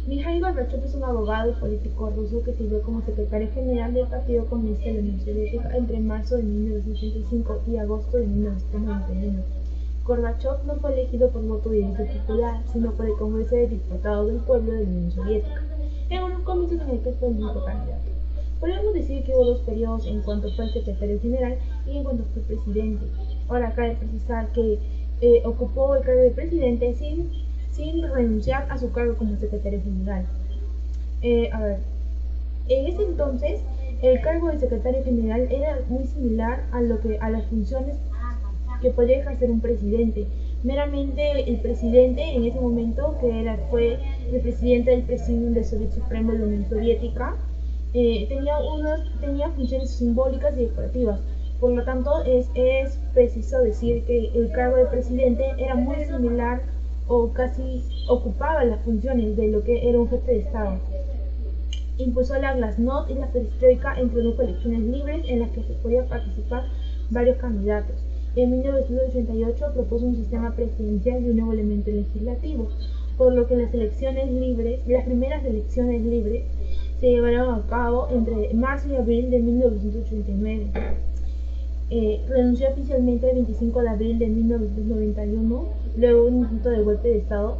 Mikhail Gorbachev es un abogado y político ruso que sirvió como secretario general del Partido Comunista de la Unión Soviética entre marzo de 1985 y agosto de 1991. Gorbachev no fue elegido por voto directo popular, sino por el Congreso de Diputados del Pueblo de la Unión Soviética, en unos comicios en el que fue el único candidato. Podríamos decir que hubo dos periodos en cuanto fue secretario general y en cuanto fue presidente. Ahora cabe precisar que ocupó el cargo de presidente sin renunciar a su cargo como secretario general. A ver, en ese entonces el cargo de secretario general era muy similar a las funciones que podría ejercer un presidente. Meramente el presidente en ese momento, fue el presidente del Presidium del Soviet Supremo de la Unión Soviética, tenía funciones simbólicas y decorativas. Por lo tanto, es preciso decir que el cargo de presidente era muy similar o casi ocupaba las funciones de lo que era un jefe de Estado. Impulsó la glasnost y la perestroika, introdujo elecciones libres en las que se podía participar varios candidatos. En 1988 propuso un sistema presidencial y un nuevo elemento legislativo, por lo que las primeras elecciones libres, se llevaron a cabo entre marzo y abril de 1989. Renunció oficialmente el 25 de abril de 1991, luego de un intento de golpe de Estado.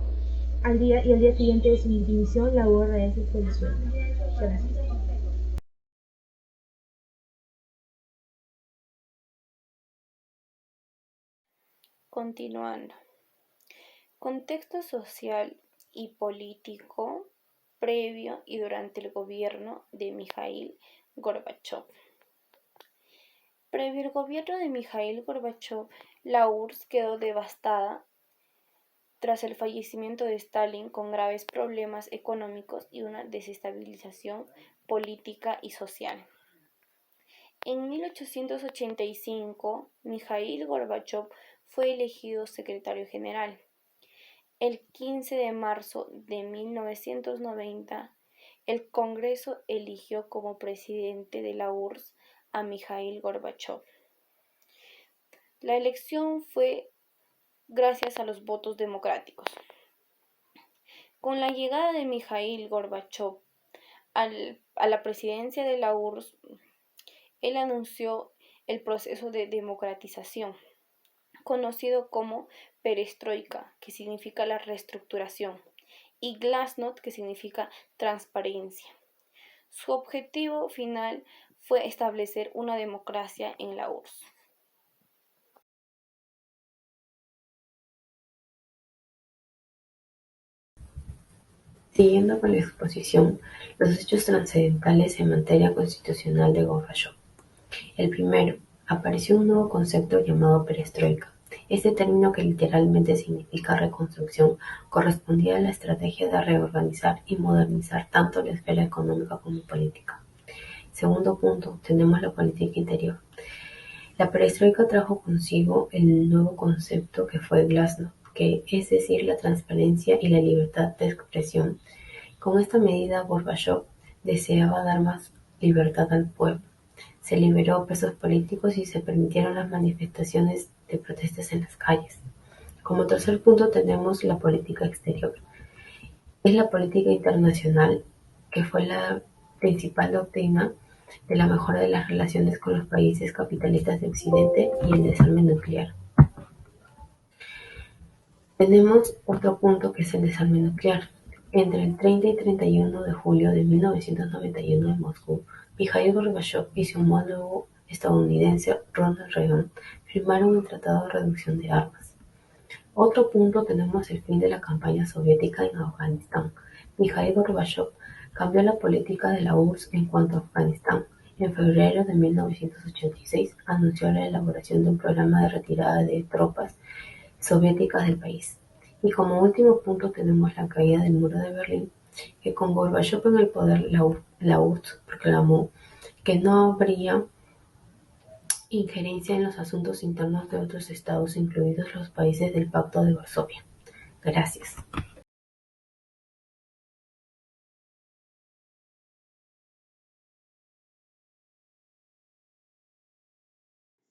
Al día siguiente de su dimisión, la URSS fue disuelta. Gracias. Continuando. Contexto social y político previo y durante el gobierno de Mikhail Gorbachev. Previo al gobierno de Mikhail Gorbachev, la URSS quedó devastada tras el fallecimiento de Stalin, con graves problemas económicos y una desestabilización política y social. En 1885, Mikhail Gorbachev fue elegido secretario general. El 15 de marzo de 1990, el Congreso eligió como presidente de la URSS a Mikhail Gorbachev. La elección fue gracias a los votos democráticos. Con la llegada de Mikhail Gorbachev a la presidencia de la URSS, él anunció el proceso de democratización, conocido como perestroika, que significa la reestructuración, y glasnost, que significa transparencia. Su objetivo final fue establecer una democracia en la URSS. Siguiendo con la exposición, los hechos trascendentales en materia constitucional de Gorbachev. El primero, apareció un nuevo concepto llamado perestroika. Este término, que literalmente significa reconstrucción, correspondía a la estrategia de reorganizar y modernizar tanto la esfera económica como política. Segundo punto, tenemos la política interior. La perestroika trajo consigo el nuevo concepto que fue glasnost, que es decir, la transparencia y la libertad de expresión. Con esta medida, Gorbachev deseaba dar más libertad al pueblo. Se liberó presos políticos y se permitieron las manifestaciones de protestas en las calles. Como tercer punto tenemos la política exterior. Es la política internacional, que fue la principal doctrina de la mejora de las relaciones con los países capitalistas de Occidente y el desarme nuclear. Tenemos otro punto, que es el desarme nuclear. Entre el 30 y 31 de julio de 1991 en Moscú, Mikhail Gorbachev y su homólogo estadounidense Ronald Reagan firmaron el Tratado de Reducción de Armas. Otro punto, tenemos el fin de la campaña soviética en Afganistán. Mikhail Gorbachev cambió la política de la URSS en cuanto a Afganistán. En febrero de 1986 anunció la elaboración de un programa de retirada de tropas soviéticas del país. Y como último punto tenemos la caída del muro de Berlín, que con Gorbachev en el poder la URSS proclamó que no habría injerencia en los asuntos internos de otros estados, incluidos los países del Pacto de Varsovia. Gracias.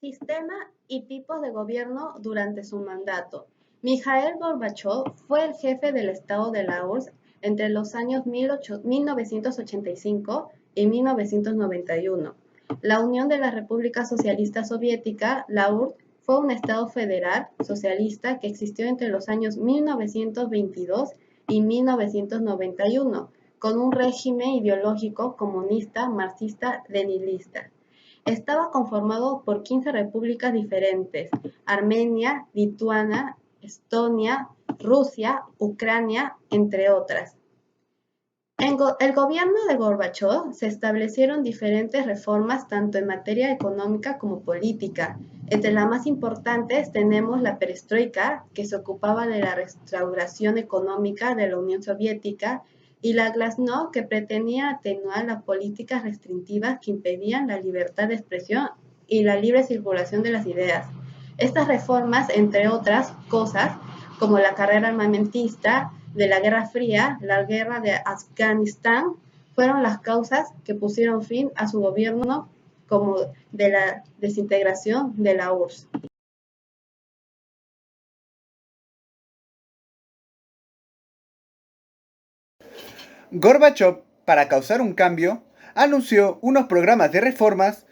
Sistema y tipos de gobierno durante su mandato. Mikhail Gorbachev fue el jefe del Estado de la URSS entre los años 1985 y 1991. La Unión de la República Socialista Soviética, la URSS, fue un Estado federal socialista que existió entre los años 1922 y 1991, con un régimen ideológico comunista, marxista, leninista. Estaba conformado por 15 repúblicas diferentes: Armenia, Lituania, Estonia, Rusia, Ucrania, entre otras. En el gobierno de Gorbachov se establecieron diferentes reformas tanto en materia económica como política. Entre las más importantes tenemos la perestroika, que se ocupaba de la restauración económica de la Unión Soviética, y la glasnost, que pretendía atenuar las políticas restrictivas que impedían la libertad de expresión y la libre circulación de las ideas. Estas reformas, entre otras cosas, como la carrera armamentista de la Guerra Fría, la guerra de Afganistán, fueron las causas que pusieron fin a su gobierno, como de la desintegración de la URSS. Gorbachov, para causar un cambio, anunció unos programas de reformas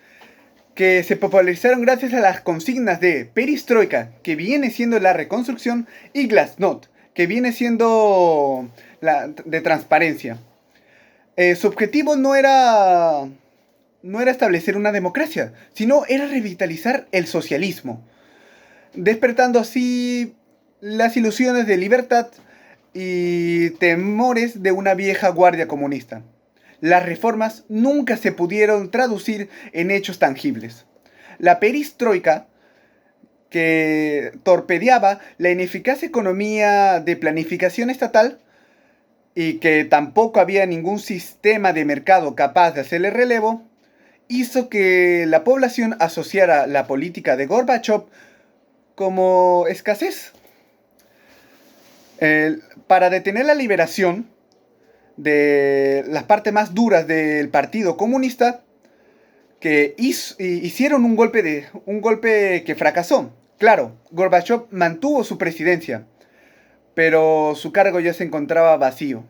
que se popularizaron gracias a las consignas de perestroika, que viene siendo la reconstrucción, y glasnost, que viene siendo la de transparencia. Su objetivo no era establecer una democracia, sino era revitalizar el socialismo, despertando así las ilusiones de libertad y temores de una vieja guardia comunista. Las reformas nunca se pudieron traducir en hechos tangibles. La perestroika, que torpedeaba la ineficaz economía de planificación estatal y que tampoco había ningún sistema de mercado capaz de hacerle relevo, hizo que la población asociara la política de Gorbachov como escasez. Para detener la liberación de las partes más duras del Partido Comunista, que hicieron un golpe que fracasó. Claro, Gorbachov mantuvo su presidencia, pero su cargo ya se encontraba vacío.